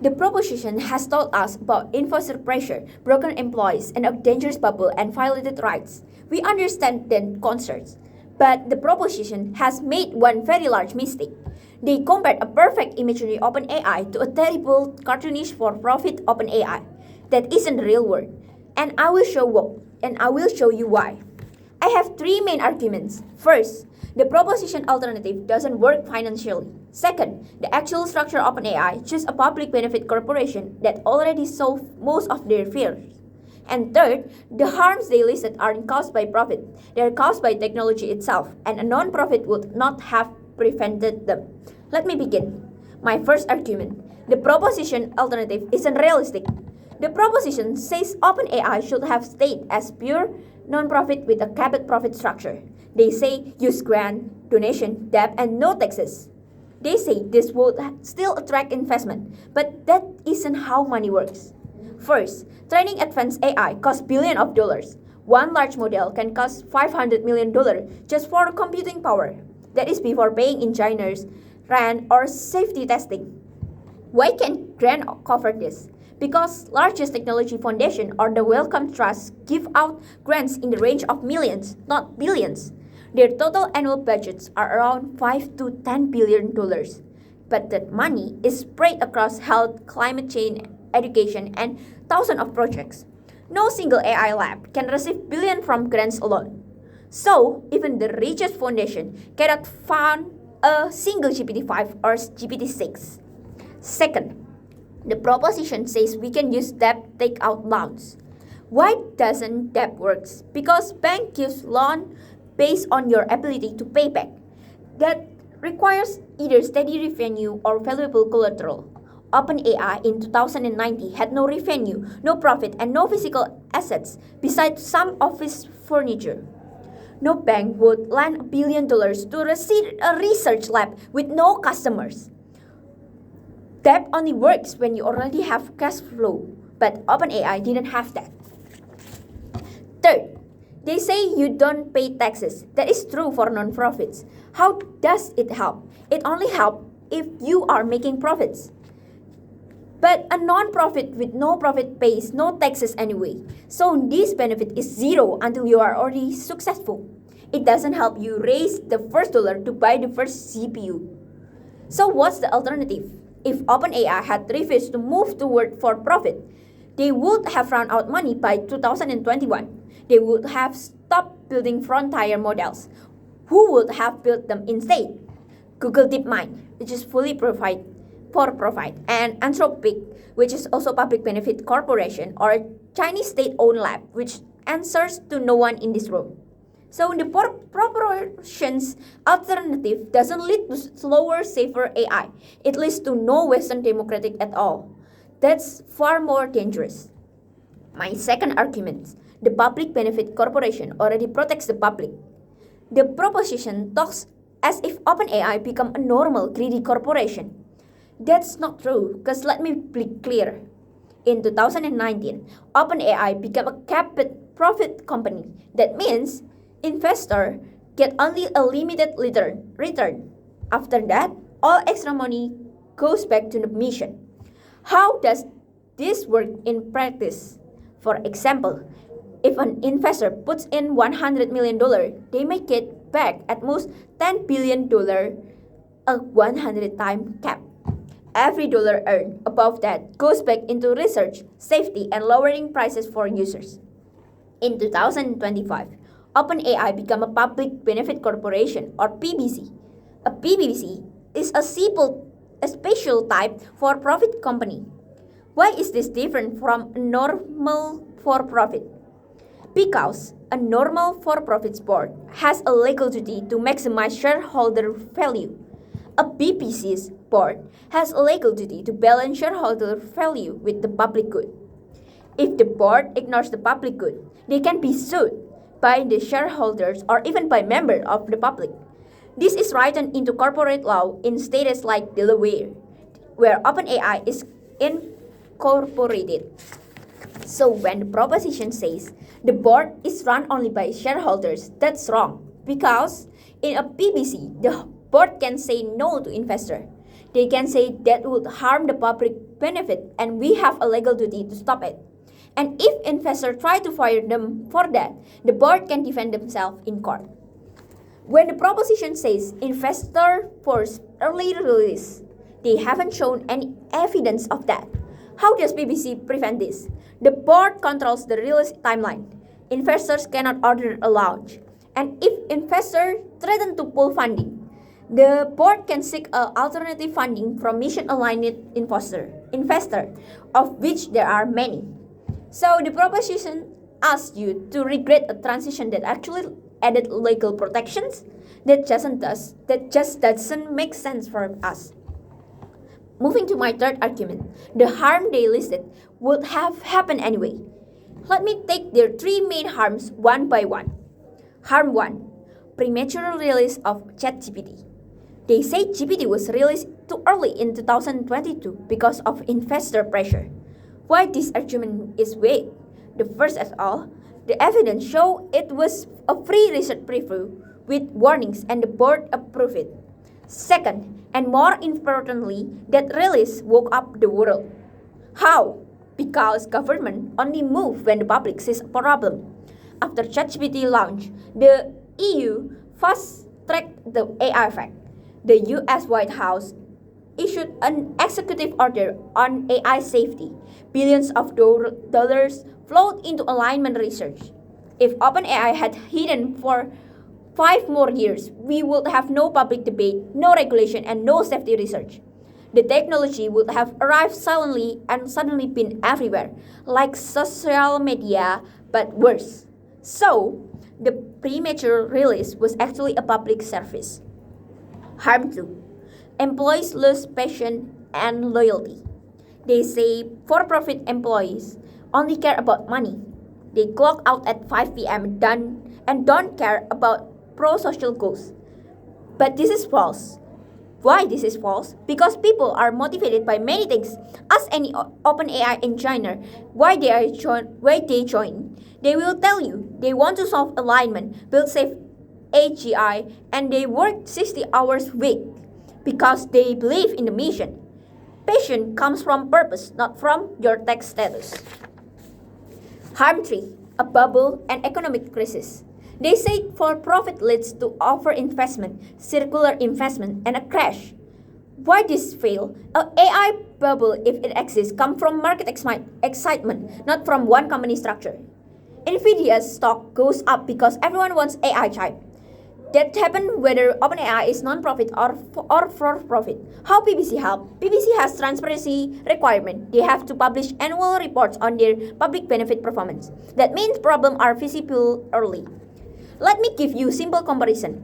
The proposition has taught us about investor pressure, broken employees, and a dangerous bubble and violated rights. We understand the concerns, but the proposition has made one very large mistake. They compared a perfect imaginary OpenAI to a terrible cartoonish for-profit OpenAI that isn't the real world, and I will show you why. I have three main arguments. First, the proposition alternative doesn't work financially. Second, the actual structure of OpenAI chooses a public benefit corporation that already solved most of their fears. And third, the harms they listed aren't caused by profit. They are caused by technology itself, and a non-profit would not have prevented them. Let me begin. My first argument. The proposition alternative isn't realistic. The proposition says OpenAI should have stayed as pure non-profit with a capped profit structure. They say use grant, donation, debt, and no taxes. They say this would still attract investment, but that isn't how money works. First, training advanced AI costs billions of dollars. One large model can cost $500 million just for computing power. That is before paying engineers, rent, or safety testing. Why can't grant cover this? Because largest technology foundation or the Wellcome Trust give out grants in the range of millions, not billions. Their total annual budgets are around $5 to $10 billion. But that money is spread across health, climate change, education, and thousands of projects. No single AI lab can receive billions from grants alone. So, even the richest foundation cannot fund a single GPT-5 or GPT-6. Second, the proposition says we can use debt takeout loans. Why doesn't debt work? Because bank gives loan based on your ability to pay back. That requires either steady revenue or valuable collateral. OpenAI in 2019 had no revenue, no profit, and no physical assets besides some office furniture. No bank would lend $1 billion to a research lab with no customers. Debt only works when you already have cash flow, but OpenAI didn't have that. Third, they say you don't pay taxes. That is true for non-profits. How does it help? It only helps if you are making profits. But a non-profit with no profit pays no taxes anyway. So this benefit is zero until you are already successful. It doesn't help you raise the first dollar to buy the first CPU. So what's the alternative? If OpenAI had refused to move toward for-profit, they would have run out money by 2021. They would have stopped building frontier models. Who would have built them instead? Google DeepMind, which is fully for-profit, and Anthropic, which is also public benefit corporation, or a Chinese state-owned lab, which answers to no one in this room. So the proportions alternative doesn't lead to slower, safer AI. It leads to no Western democratic at all. That's far more dangerous. My second argument, the public benefit corporation already protects the public. The proposition talks as if OpenAI become a normal, greedy corporation. That's not true, because let me be clear. In 2019, OpenAI became a capped profit company. That means investors get only a limited return. After that, all extra money goes back to the mission. How does this work in practice? For example, if an investor puts in $100 million, they may get back at most $10 billion, a 100-time cap. Every dollar earned above that goes back into research, safety, and lowering prices for users. In 2025, OpenAI became a public benefit corporation, or PBC. A PBC is a special type for-profit company. Why is this different from a normal for-profit? Because a normal for-profit board has a legal duty to maximize shareholder value. A PBC's board has a legal duty to balance shareholder value with the public good. If the board ignores the public good, they can be sued by the shareholders or even by members of the public. This is written into corporate law in states like Delaware, where OpenAI is incorporated. So when the proposition says the board is run only by shareholders, that's wrong. Because in a PBC, the board can say no to investor. They can say that would harm the public benefit and we have a legal duty to stop it. And if investors try to fire them for that, the board can defend themselves in court. When the proposition says investor force early release, they haven't shown any evidence of that. How does BBC prevent this? The board controls the release timeline. Investors cannot order a launch. And if investors threaten to pull funding, the board can seek alternative funding from mission-aligned investor, of which there are many. So the proposition asks you to regret a transition that actually added legal protections. That just doesn't make sense for us. Moving to my third argument, the harm they listed would have happened anyway. Let me take their three main harms one by one. Harm 1. Premature release of ChatGPT. They say GPT was released too early in 2022 because of investor pressure. Why this argument is vague? The first of all, the evidence show it was a free research preview with warnings and the board approved it. Second, and more importantly, that release woke up the world. How? Because government only move when the public sees a problem. After ChatGPT launch, the EU fast-tracked the AI Act. The US White House issued an executive order on AI safety. Billions of dollars flowed into alignment research. If OpenAI had hidden for 5 more years, we would have no public debate, no regulation, and no safety research. The technology would have arrived silently and suddenly been everywhere, like social media, but worse. So, the premature release was actually a public service. Harm 2. Employees lose passion and loyalty. They say for-profit employees only care about money. They clock out at 5 p.m. and don't care about pro-social goals. But this is false. Why this is false? Because people are motivated by many things. Ask any OpenAI engineer why they join. They will tell you they want to solve alignment, build safe AGI, and they work 60 hours a week because they believe in the mission. Passion comes from purpose, not from your tax status. Harm 3. A bubble and economic crisis. They say for-profit leads to overinvestment, circular investment, and a crash. Why this fail? An AI bubble, if it exists, comes from market excitement, not from one company structure. Nvidia's stock goes up because everyone wants AI chip. That happens whether OpenAI is non-profit or for-profit. How BBC help? BBC has transparency requirement. They have to publish annual reports on their public benefit performance. That means problems are visible early. Let me give you simple comparison.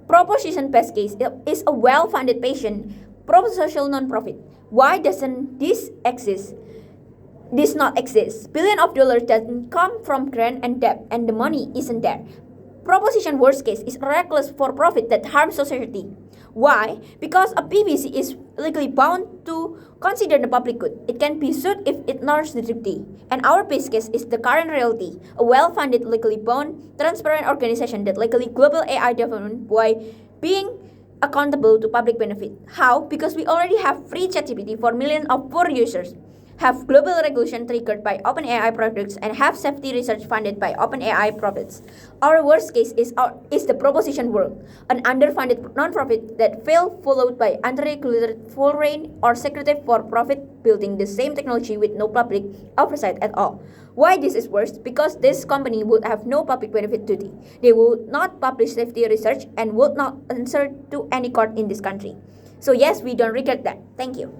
Proposition best case is a well-funded patient, pro-social non-profit. Why doesn't this exist? This not exist. Billions of dollars doesn't come from grant and debt, and the money isn't there. Proposition worst case is a reckless for-profit that harms society. Why? Because a BBC is legally bound to consider the public good. It can be sued if it ignores the duty. And our base case is the current reality, a well-funded, legally bound, transparent organization that legally global AI development while being accountable to public benefit. How? Because we already have free ChatGPT for millions of poor users, have global regulation triggered by OpenAI products, and have safety research funded by OpenAI profits. Our worst case is the proposition world, an underfunded non-profit that failed, followed by unregulated foreign or secretive for-profit building the same technology with no public oversight at all. Why this is worse? Because this company would have no public benefit duty. They would not publish safety research and would not answer to any court in this country. So yes, we don't regret that. Thank you.